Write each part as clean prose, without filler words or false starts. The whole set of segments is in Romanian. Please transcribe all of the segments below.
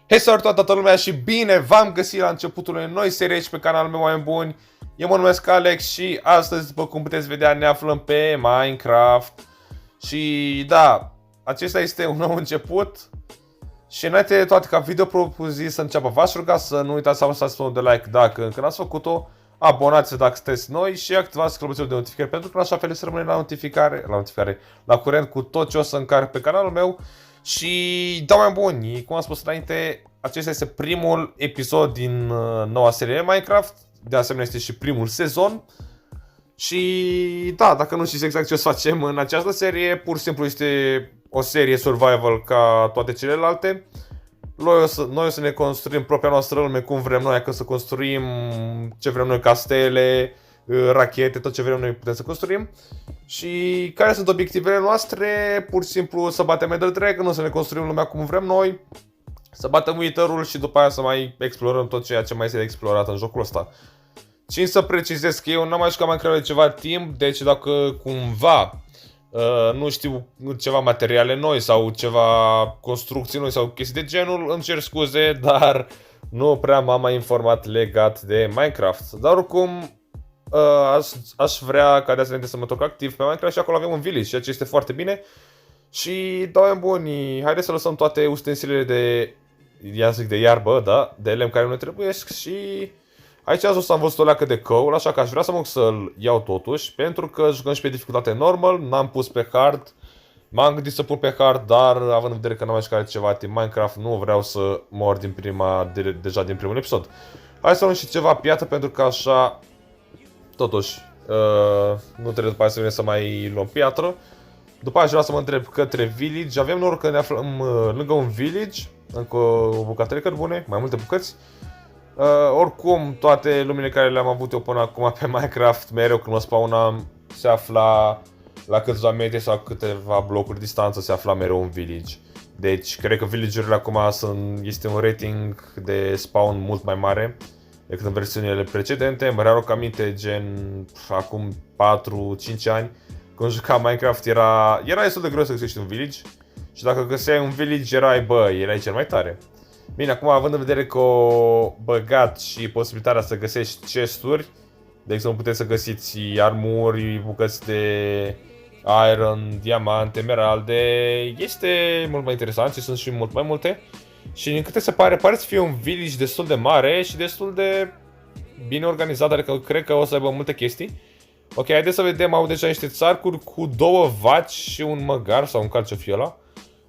Hei, salut toată lumea și bine v-am găsit la începutul unei noi serii aici pe canalul meu, oameni buni. Eu mă numesc Alex și astăzi, după cum puteți vedea, ne aflăm pe Minecraft. Și da, acesta este un nou început. Și înainte de toate, ca video propus să înceapă, v-aș ruga să nu uitați să apăsați butonul de like dacă încă n-ați făcut-o. Abonați-vă dacă sunteți noi și activați clopoțelul de notificări, pentru că în așa fel să rămâne la curent cu tot ce o să încarc pe canalul meu. Și da, mai buni, cum am spus înainte, acesta este primul episod din noua serie Minecraft. De asemenea este și primul sezon. Și da, dacă nu știți exact ce o să facem în această serie, pur și simplu este o serie survival ca toate celelalte. Noi o să ne construim propria noastră lume cum vrem noi, că să construim ce vrem noi, castele, rachete, tot ce vrem noi putem să construim. Și care sunt obiectivele noastre? Pur și simplu să batem Ender Dragon, să ne construim lumea cum vrem noi, să batem Wither-ul și după aia să mai explorăm tot ceea ce mai este de explorat în jocul ăsta. Și să precizez că eu n-am mai jucat Minecraft de ceva timp, deci dacă cumva nu știu ceva materiale noi sau ceva construcții noi sau chestii de genul, îmi cer scuze, dar nu prea m-am mai informat legat de Minecraft. Dar oricum aș vrea ca de asemenea să mă întorc activ pe Minecraft și acolo avem un village, ceea ce este foarte bine. Și da, oameni buni, haideți să lăsăm toate ustensilele de iarbă, da, de lemn care nu ne trebuiesc și aici azi am văzut o leacă de căul, așa că aș vrea să mă duc să-l iau totuși, pentru că jucăm și pe dificultate normal, n-am pus pe hard. M-am gândit să pun pe hard, dar având în vedere că n-am mai jucat ceva timp Minecraft, nu vreau să mor deja din primul episod. Hai să luăm și ceva piatră, pentru că așa, totuși, nu trebuie după aia să venim să mai luăm piatră. După aceea vreau să mă întreb către village. Avem noroc că ne aflăm lângă un village, încă o bucată de cărbune, mai multe bucăți. Oricum, toate lumile care le-am avut eu până acum pe Minecraft, mereu când mă spawnam, se afla la câțiva metri sau câteva blocuri distanță, se afla mereu un village. Deci, cred că village-urile acum este un rating de spawn mult mai mare decât în versiunile precedente. Mă readuc aminte, gen, acum 4-5 ani, când jucam Minecraft, era destul de greu să găsești un village. Și dacă găseai un village, erai cel mai tare. Bine, acum având în vedere că o băgat și posibilitatea să găsești chesturi, de exemplu puteți să găsiți armuri, bucăți de iron, diamante, emeralde, este mult mai interesant și sunt și mult mai multe. Și din câte se pare să fie un village destul de mare și destul de bine organizat, adică cred că o să aibă multe chestii. Ok, haideți să vedem, au deja niște țarcuri cu 2 vaci și un măgar sau un cal ce fie ăla.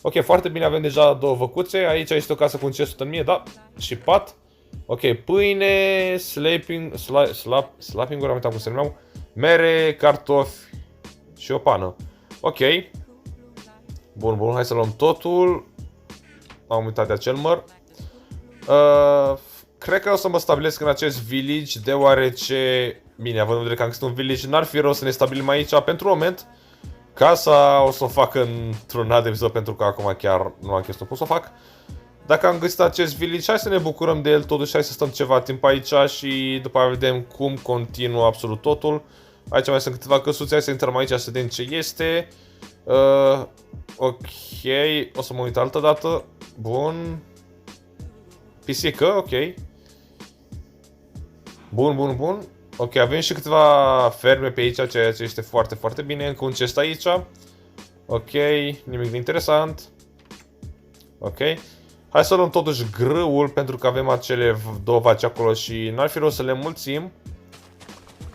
Ok, foarte bine, avem deja 2 văcuțe, aici este o casă cu un chest în mie, da, și pat. Ok, pâine, slapping-uri, am uitat cum se numeau, mere, cartofi și o pană. Ok. Bun, hai să luăm totul. Am uitat de acel măr. Cred că o să mă stabilesc în acest village, deoarece, bine, având în vedere că am găsit un village, n-ar fi rău să ne stabilim aici pentru moment. Casa o să o fac într-un alt episod, pentru că acum chiar nu am chestia cum să o fac. Dacă am găsit acest village, hai să ne bucurăm de el totuși, hai să stăm ceva timp aici și după aceea vedem cum continuă absolut totul. Aici mai sunt câteva căsuțe, hai să intrăm aici să vedem ce este. Ok, o să mă uit altă dată. Bun. Pisică, ok. Bun. Ok, avem și câteva ferme pe aici, ceea ce este foarte, foarte bine. Încă un chest aici. Ok, nimic de interesant. Ok. Hai să luăm totuși grâul, pentru că avem acele 2 vaci acolo și n-ar fi rău să le mulțim.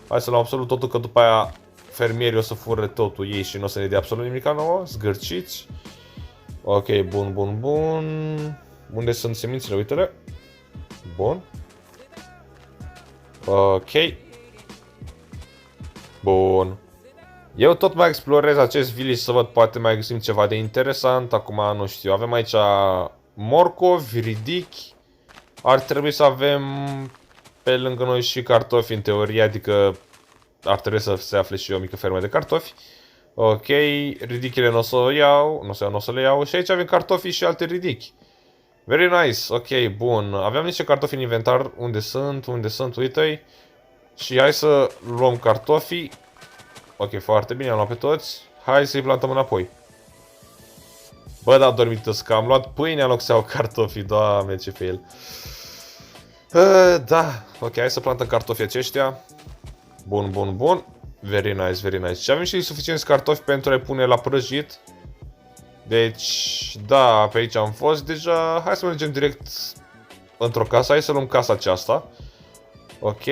Hai să luăm absolut totul, că după aia fermierii o să fură totul ei și nu o să ne dea absolut nimic nouă. Zgârciți. Ok, bun. Unde sunt semințele? Uite-le. Bun. Ok. Bun. Eu tot mai explorez acest village să văd, poate mai găsim ceva de interesant. Acum nu știu, avem aici morcovi, ridichi. Ar trebui să avem pe lângă noi și cartofi în teorie, adică ar trebui să se afle și o mică fermă de cartofi. Ok, ridichile nu o să le iau. Și aici avem cartofi și alte ridichi. Very nice, ok, bun. Aveam niște cartofi în inventar. Unde sunt? Uite-i. Și hai să luăm cartofii. Ok, foarte bine, am luat pe toți. Hai să-i plantăm înapoi. Bă, da, dormităs că am luat pâine în loc să iau cartofi, doamne, ce fail. Da, ok, hai să plantăm cartofii aceștia. Bun, bun, bun. Very nice, very nice. Și avem și suficienți cartofi pentru a-i pune la prăjit. Deci, da, pe aici am fost deja. Hai să mergem direct într-o casă. Hai să luăm casa aceasta. Ok.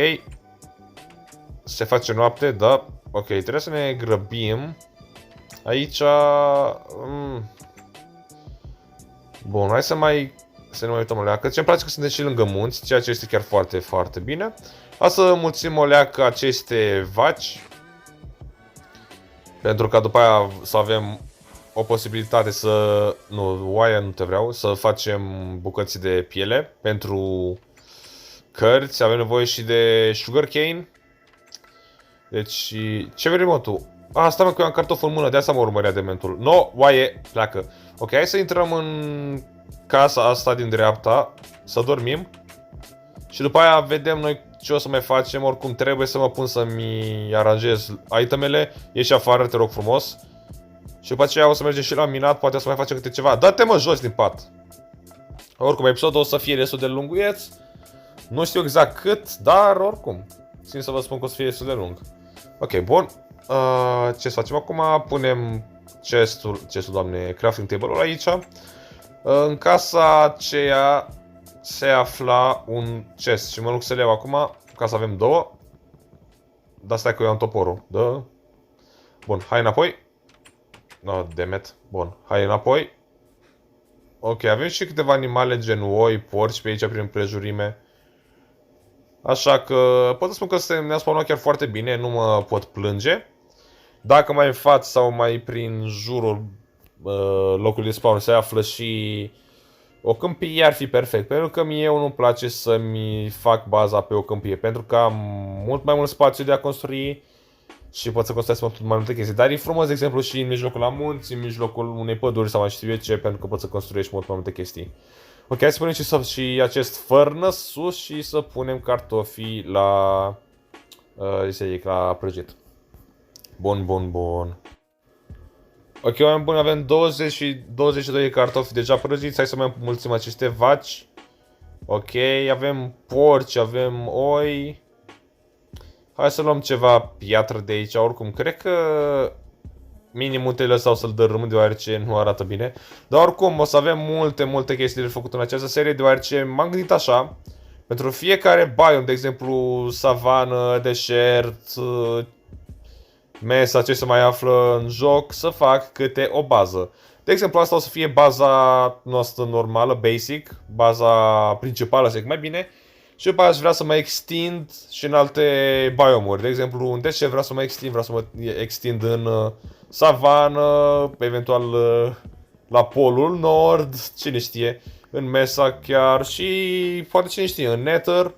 Se face noapte, da. Ok, trebuie să ne grăbim. Aici... Bun, hai să ne mai uităm o leacă. Ce-mi place că suntem și lângă munți, ceea ce este chiar foarte, foarte bine. Hai să mulțim o leacă aceste vaci. Pentru ca după aia să avem o posibilitate să... Nu, oaia nu te vreau. Să facem bucăți de piele pentru cărți. Avem nevoie și de sugarcane. Deci, ce vrei mă tu? Asta mă că eu am cartof în mână, de asta mă urmărea dementul. No, oaie, pleacă. Ok, hai să intrăm în casa asta din dreapta, să dormim. Și după aia vedem noi ce o să mai facem. Oricum trebuie să mă pun să-mi aranjez itemele. Ieși afară, te rog frumos. Și după aceea o să mergem și la minat, poate o să mai facem câte ceva. Dă-te mă jos din pat. Oricum, episodul o să fie destul de lunguieț. Nu știu exact cât, dar oricum țin să vă spun că o să fie destul de lung. Ok, bun. Ce să facem acum? Punem chestul, doamne, crafting table-ul aici. În casa aceea se afla un chest și mă duc să le iau acum, ca să avem două. Dar stai că eu am toporul. Da. Bun, hai înapoi. No, demet. Bun, hai înapoi. Ok, avem și câteva animale gen oi, porci pe aici prin prejurime. Așa că pot să spun că ne-a spawnat chiar foarte bine, nu mă pot plânge. Dacă mai în față sau mai prin jurul locului de spawn se află și o câmpie, ar fi perfect. Pentru că mie nu-mi place să-mi fac baza pe o câmpie, pentru că am mult mai mult spațiu de a construi și pot să construiesc mai multe chestii. Dar e frumos, de exemplu, și în mijlocul la munți, în mijlocul unei păduri sau mai știu eu ce, pentru că poți să construiești mult mai multe chestii. Ok, hai să punem și acest furnace sus și să punem cartofii la la prăjit. Bun, bun, bun. Ok, oameni buni, avem 20 și 22 de cartofi deja prăjiți. Hai să mai mulțim aceste vaci. Ok, avem porci, avem oi. Hai să luăm ceva piatră de aici. Oricum, cred că minimul te lăsau să-l dărâm, deoarece nu arată bine. Dar oricum, o să avem multe chestii de făcut în această serie, deoarece m-am gândit așa. Pentru fiecare biome, de exemplu, savană, deșert, mesa, ce se mai află în joc, să fac câte o bază. De exemplu, asta o să fie baza noastră normală, basic, baza principală, să zic mai bine. Și după aia aș vrea să mă extind și în alte biomuri. De exemplu, în deșert vreau să mă extind în savană, eventual la polul nord, cine știe, în mesa chiar și poate cine știe, în nether.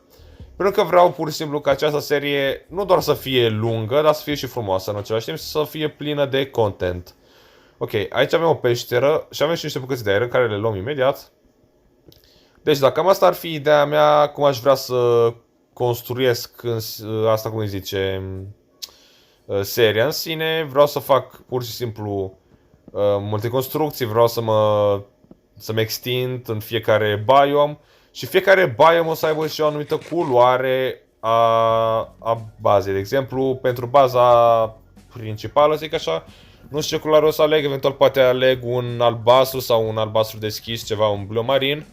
Pentru că vreau pur și simplu ca această serie nu doar să fie lungă, dar să fie și frumoasă în același timp și să fie plină de content. Ok, aici avem o peșteră și avem și niște bucăți de aer care le luăm imediat. Deci dacă cam asta ar fi ideea mea, cum aș vrea să construiesc asta, cum îi zice, seria în sine. Vreau să fac pur și simplu multe construcții, vreau să-mi extind în fiecare biome. Și fiecare biome o să aibă și o anumită culoare a bazei. De exemplu, pentru baza principală, zic așa, nu știu ce culoare o să aleg, eventual poate aleg un albastru sau un albastru deschis, ceva, un bleu marin.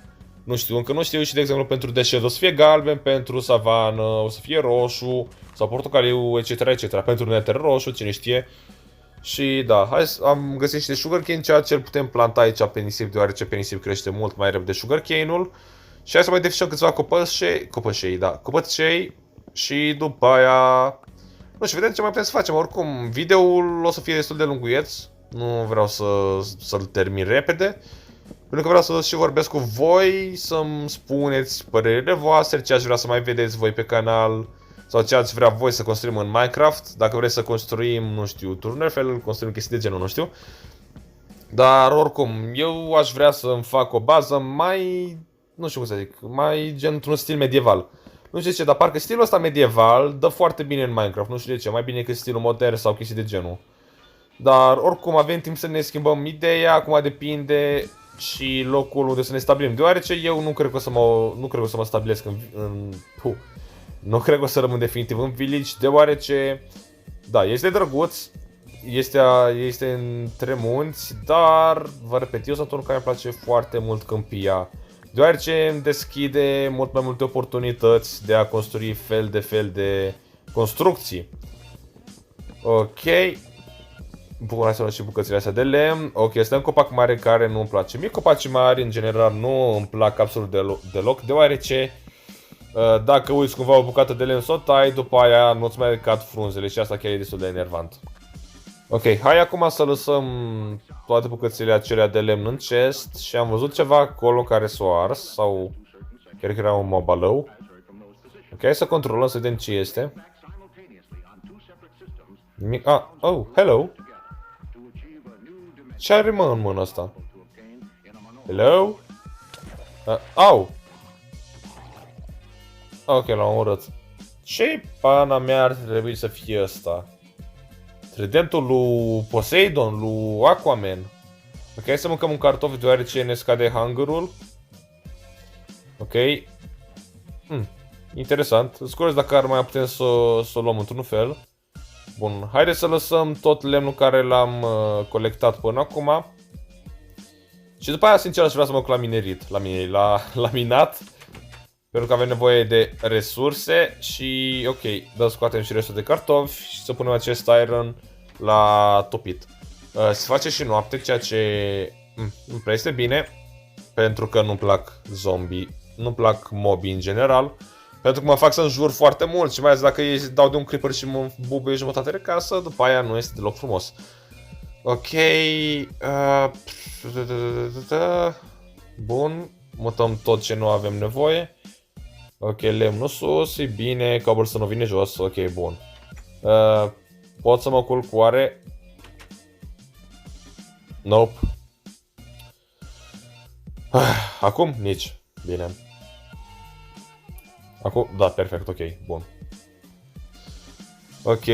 Nu știu, încă nu știu. Și de exemplu pentru deșert o să fie galben, pentru savană o să fie roșu sau portocaliu, etc, etc. Pentru nether roșu, cine știe. Și da, am găsit și de sugarcane, ceea ce îl putem planta aici pe nisip, deoarece pe nisip crește mult mai repede sugarcane-ul. Și hai să mai deficăm câțiva copăței și după aia... Nu știu, vedem ce mai putem să facem. Oricum, videoul o să fie destul de lunguieț. Nu vreau să-l termin repede. Pentru că vreau să și vorbesc cu voi, să-mi spuneți părerile voastre, ce ați vrea să mai vedeți voi pe canal. Sau ce ați vrea voi să construim în Minecraft. Dacă vreți să construim, nu știu, turnefel, construim chestii de genul, nu știu. Dar oricum, eu aș vrea să-mi fac o bază mai... Nu știu cum să zic, mai gen într-un stil medieval. Nu știu de ce, dar parcă stilul ăsta medieval dă foarte bine în Minecraft, nu știu de ce, mai bine decât stilul modern sau chestii de genul. Dar oricum avem timp să ne schimbăm ideea, acum depinde și locul unde să ne stabilim. Deoarece eu nu cred că o să mă stabilesc nu cred că o să rămân definitiv în village, deoarece, da, este drăguț, este între munți, dar, vă repet, eu sunt unul care îmi place foarte mult câmpia, deoarece îmi deschide mult mai multe oportunități de a construi fel de construcții. Ok. Bun, hai să luăm și bucățile astea de lemn. Ok, este un copac mare care nu îmi place. Mie copacii mari, în general, nu îmi plac absolut deloc, deoarece dacă uiți cumva o bucată de lemn să o tai, după aia nu-ți mai cad frunzele și asta chiar e destul de enervant. Ok, hai acum să lăsăm toate bucățile acelea de lemn în chest și am văzut ceva acolo care s-o ars sau chiar că era un mobalău. Ok, hai să controlăm să vedem ce este. Oh, hello! Ce are mă în mâna asta? Hello? Au! Ok, l-am urât. Ce pana mea ar trebui să fie ăsta? Tridentul lui Poseidon, lui Aquaman. Ok, hai să mâncăm un cartof deoarece ne scade hunger-ul. Ok. Interesant. Îți curios dacă ar mai putem să o luăm într-un fel. Bun, haideți să lăsăm tot lemnul care l-am colectat până acum. Și după aia, sincer, aș vrea să mă duc la minerit. La minat. Pentru că avem nevoie de resurse și, ok, scoatem și restul de cartofi și să punem acest iron la topit. Se face și noapte, ceea ce îmi prea este bine, pentru că nu-mi plac zombie, nu-mi plac mobii în general, pentru că mă fac să înjur foarte mult și mai ales dacă ei dau de un creeper și mă bubuie jumătate de casă, după aia nu este deloc frumos. Ok, bun, mutăm tot ce nu avem nevoie. Ok, lemnul sus, e bine, cobblestone nu vine jos, ok, bun. Pot să mă culc oare? Nope. Acum? Nici. Bine. Acum? Da, perfect, ok, bun. Ok.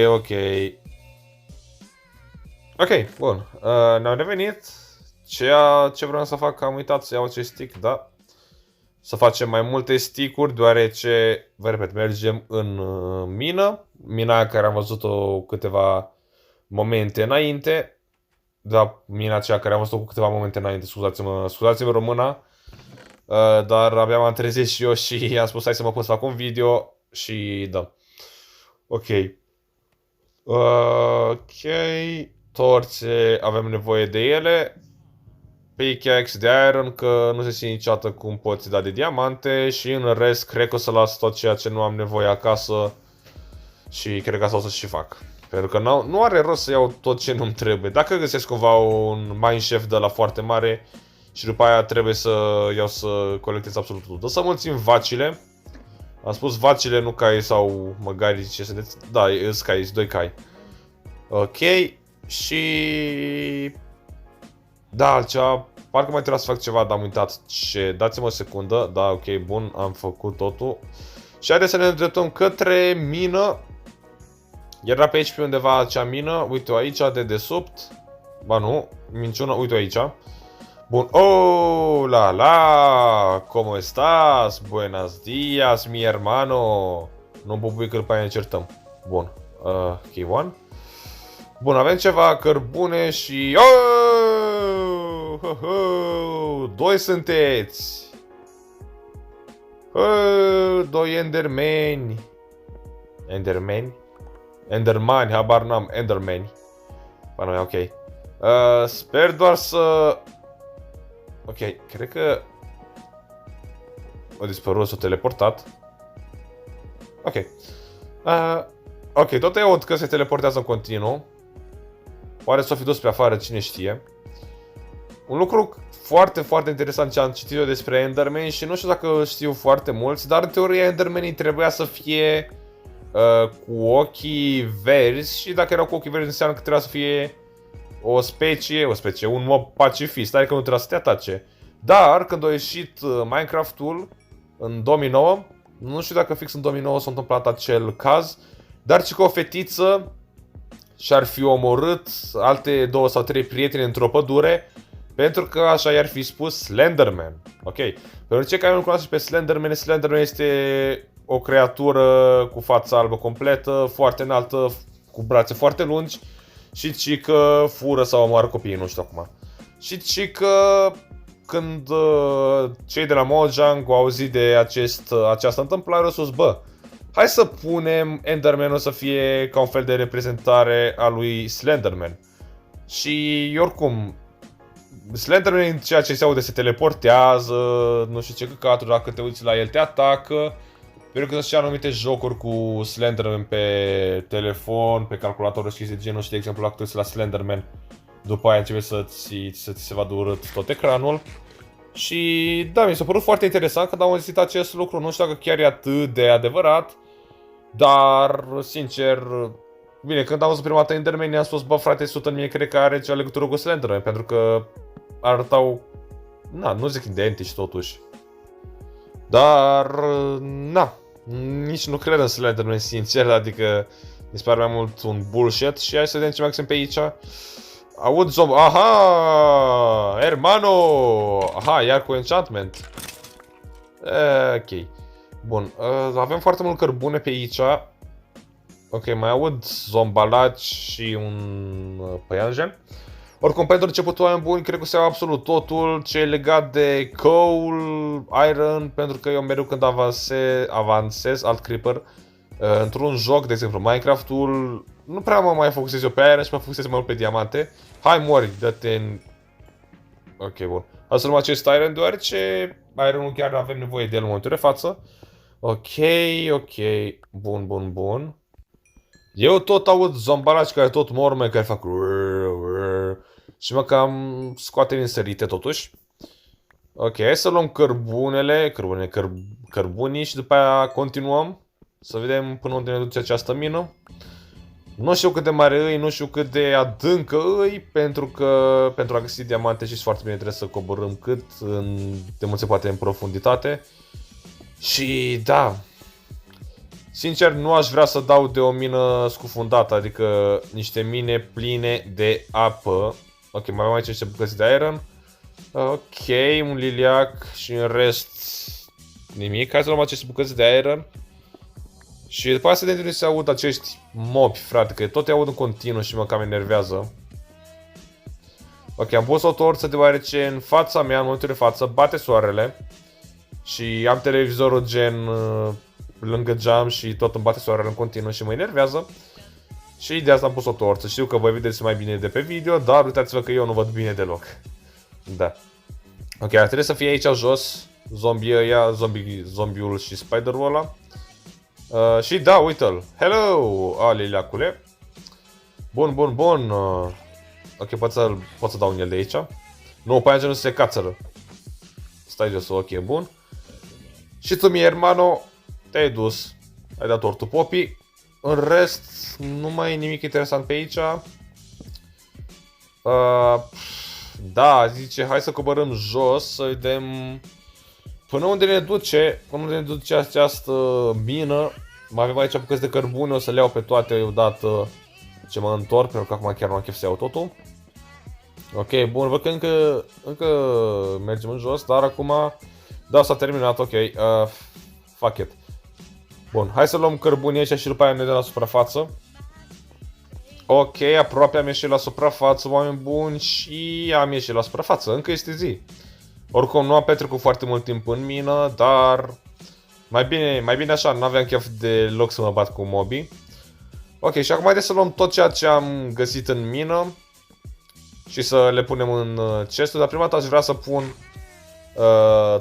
Ok, bun. Ne-am revenit. Ce vreau să fac? Am uitat să iau acest stick, da. Să facem mai multe stick-uri, deoarece, vă repet, mergem în mină. Mina care am văzut-o câteva momente înainte. Da, mina aceea care am văzut-o cu câteva momente înainte, scuzați-mă româna. Dar abia m-am trezit și eu și am spus hai să mă pot să fac un video și da. Ok. Ok. Torțe, avem nevoie de ele. Pickaxe de iron, că nu se știe niciodată cum poți da de diamante și în rest cred că o să las tot ceea ce nu am nevoie acasă și cred că asta o să și fac. Pentru că nu are rost să iau tot ce nu-mi trebuie. Dacă găsesc cumva un mineshaft de la foarte mare și după aia trebuie să iau să colectez absolut tot. O să mulțim vacile. Am spus vacile, nu cai sau măgari, ce sunteți? Da, e cai, 2 cai. Ok, și... Da, altceva, parcă mai trebuia să fac ceva, dar am uitat ce. Dați-mă o secundă, da, ok, bun, am făcut totul. Și haideți să ne îndreptăm către mină. Era pe aici pe undeva acea mină, uite-o aici, de desubt. Ba nu, minciună, uite-o aici. Bun, oh, la, ¿cómo estás? Buenos días, mi hermano. Nu bubui că după aia ne certăm. Bun, key one. Bun, avem ceva cărbune și... Doi sunteți! Doi endermeni! Endermeni? Endermani, habar n-am, endermeni. Până mea, ok. Sper doar să... Ok, cred că... O dispărut, s-a teleportat. Ok. Ok, tot eu că se teleportează în continuu. Oare s-o fi dus pe afară, cine știe. Un lucru foarte interesant ce am citit eu despre Enderman și nu știu dacă știu foarte mulți, dar în teorie Endermanii trebuia să fie cu ochii verzi și dacă erau cu ochii verzi înseamnă că trebuia să fie o specie, un mob pacifist, adică nu trebuia să te atace. Dar când a ieșit Minecraft-ul în 2009, nu știu dacă fix în 2009 s-a întâmplat acel caz, dar ci că o fetiță și-ar fi omorât alte 2 sau 3 prieteni într-o pădure, pentru că așa i-ar fi spus Slenderman. Ok. Pentru cei care nu cunoaște pe Slenderman, Slenderman este o creatură cu fața albă completă, foarte înaltă, cu brațe foarte lungi și că fură sau omoară copiii, nu știu acum. Și că când cei de la Mojang au auzit de această întâmplare, au spus, bă, hai să punem Enderman-ul să fie ca un fel de reprezentare a lui Slenderman. Și oricum, Slenderman în ceea ce se aude se teleportează, nu știu ce căcaturi, dacă te uiți la el te atacă. Pentru că sunt și anumite jocuri cu Slenderman pe telefon, pe calculator și de genul, și de exemplu dacă te uiți la Slenderman, după aia începe să ți se vadă urât tot ecranul. Și da, mi s-a părut foarte interesant când am auzit acest lucru, nu știu dacă chiar e atât de adevărat, dar sincer, bine, când am văzut prima dată Enderman, i-am spus, bă frate, sută în mie cred că are ceva legătură cu Slenderman, pentru că arătau, na, nu zic identici totuși. Dar, na, nici nu cred în Slenderman, sincer, adică mi se pare mai mult un bullshit. Și hai să vedem ce mai găsim pe aici. Aud zombie, aha, hermano, aha, iar cu enchantment. Ok, bun, avem foarte mult cărbune pe aici. Ok, mai aud zombalaci și un păianjen. Oricum, pentru începutul oameni buni, cred că se iau absolut totul ce e legat de coal, iron, pentru că eu mereu când avansez alt creeper într-un joc, de exemplu Minecraft-ul, nu prea mă mai focusez eu pe iron și mă focusez mai mult pe diamante. Hai, mori, dă-te în... Ok, bun. Hai să luăm acest iron, deoarece iron-ul chiar avem nevoie de el în momentul de față. Ok, ok, bun, bun, bun. Eu tot aud zombalaci care tot mormă, care fac... Și mă cam scoate din sărite totuși. Ok, hai să luăm cărbunii și după aia continuăm. Să vedem până unde ne duce această mină. Nu știu cât de mare îi, nu știu cât de adâncă îi, pentru că pentru a găsi diamante și foarte bine trebuie să coborâm de mult se poate în profunditate. Și da, sincer nu aș vrea să dau de o mină scufundată, adică niște mine pline de apă. Ok, mai avem aici niște bucăți de iron. Ok, un liliac și în rest nimic. Hai să luăm aceste bucăți de iron. Și după aceea să vedem de unde se aud acești mobi, frate, că tot îi aud în continuu și mă cam enervează. Ok, am pus o torță deoarece în fața mea, în momentul de față, bate soarele. Și am televizorul gen lângă geam și tot îmi bate soarele în continuu și mă enervează. Și de asta am pus o torță. Știu că voi vedeți mai bine de pe video, dar uitați-vă că eu nu văd bine deloc. Da. Ok, trebuie să fie aici jos zombii ăia, zombiul și spiderul ăla. Și da, uite-l. Hello, liliacule. Bun, bun, bun. Ok, pot să dau un el de aici. Nu, pe aia nu se cațără. Stai jos, ok, bun. Și tu, mie, hermano, te-ai dus. Ai dat tortul popii. În rest, nu mai e nimic interesant pe aici. Da, zice, hai să coborâm jos, să vedem până unde ne duce această mină. Mai avem aici bucăți de cărbune, o să le iau pe toate odată ce mă întorc, pentru că acum chiar nu am chef să iau totul. Ok, bun, văd că încă mergem în jos, dar acum, da, s-a terminat, ok, fuck it. Bun, hai să luăm cărbunii ăștia și după aia ne dăm la suprafață. Ok, aproape am ieșit la suprafață, oameni buni, și am ieșit la suprafață, încă este zi. Oricum nu am petrecut foarte mult timp în mină, dar mai bine așa, nu aveam chef deloc să mă bat cu mobii. Ok, și acum haideți să luăm tot ceea ce am găsit în mină și să le punem în chest-ul, dar prima dată aș vrea să pun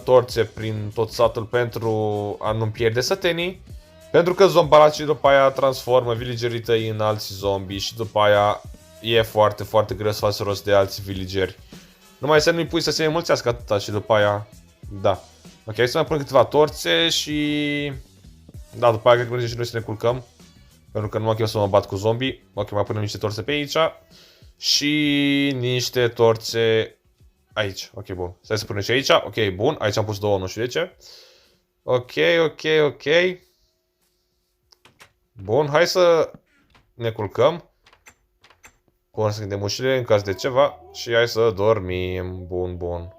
torțe prin tot satul pentru a nu pierde sătenii. Pentru că zombalacii după aia transformă villagerii tăi în alți zombi și după aia e foarte, foarte greu să faci rost de alți villageri. Numai să nu-i pui să se înmulțească atâta și după aia, da. Ok, hai să mai pun câteva torțe și... Da, după aia cred că mergem și noi să ne culcăm. Pentru că nu am chef să mă bat cu zombii. Ok, mai punem niște torțe pe aici. Și niște torțe aici. Ok, bun. Stai să punem și aici. Ok, bun. Aici am pus două, nu știu de ce. Ok, ok, ok. Bun, hai să ne culcăm. Bun, să închidem ușile în caz de ceva și hai să dormim. Bun, bun.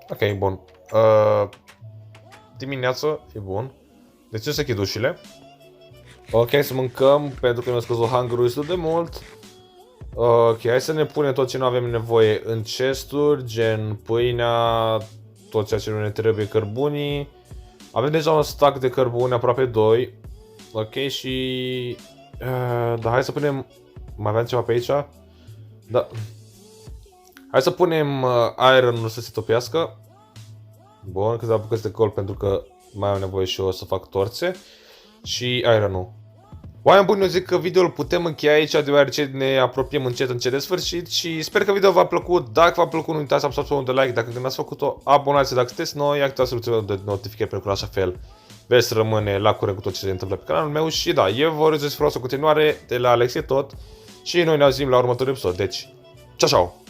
Ok, bun. Dimineața, e bun. De ce să închid ușile? Ok, să mâncăm, pentru că mi-a scăzut hunger-ul destul de mult. Ok, hai să ne punem tot ce nu avem nevoie în chesturi, gen pâinea, tot ceea ce nu ne trebuie, cărbunii. Avem deja un stack de cărbune, aproape 2. Ok, și... da, hai să punem... Mai avem ceva pe aici? Da. Hai să punem iron-ul să se topească. Bun, câteva bucăți de col pentru că mai am nevoie și eu să fac torțe. Și iron-ul. Oameni buni, eu zic că video-ul putem încheia aici, deoarece ne apropiem încet de sfârșit și sper că video v-a plăcut. Dacă v-a plăcut, nu uitați să apăsați pe de like, dacă încă n-ați făcut-o, abonați-vă dacă sunteți noi, activați soluționul de notificări pentru că așa fel veți rămâne la curent cu tot ce se întâmplă pe canalul meu și da, eu vă urez frumos o continuare de la Alex e tot și noi ne auzim la următorul episod, deci, ciao, ciao!